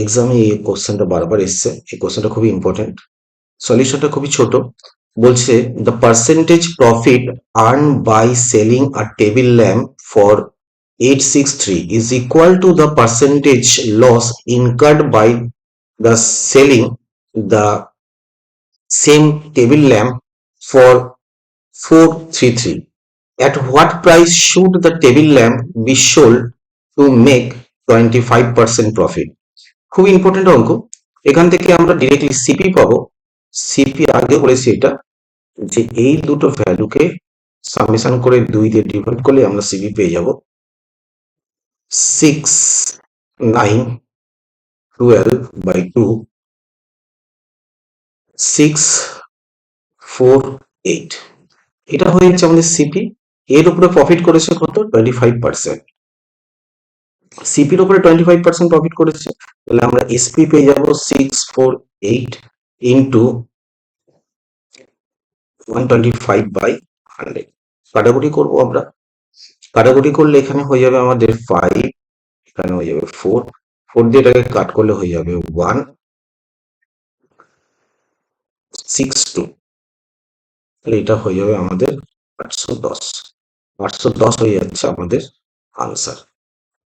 এক্সামে এই কোশ্চেনটা বারবার এসছে, এই কোশ্চেনটা খুবই ইম্পর্টেন্ট। সলিউশনটা খুবই ছোট, বলছে the percentage profit earn by selling a table lamp for 863 is equal to the percentage loss incurred by the selling the same table lamp for 433. At what price should the table lamp be sold to make 25% profit? খুব important অঙ্ক। এখান থেকে আমরা directly CP পাবো। CP আগে বলেছি এটা, যে এই দুটো ভ্যালুকে সামেশন করে 2 দিয়ে ডিভাইড করলে আমরা সিপি পেয়ে যাব 6 9 12 বাই 2 6 4 8। এটা হয়ে যাচ্ছে আমাদের সিপি। এর উপরে প্রফিট করেছে কত? 25%। সিপির উপরে 25% প্রফিট করেছে, তাহলে আমরা এসপি পেয়ে যাব 648 ইন্টু 125/100। কাটাকুটি করবো আমরা। কাটাকুটি করলে এখানে হয়ে যাবে আমাদের 5, এখানে হয়ে যাবে 4, 4 দিয়ে এটাকে কাট করলে হয়ে যাবে 162। তাহলে এটা হয়ে যাবে আমাদের 810। 810 হয়ে যাচ্ছে আমাদের আনসার।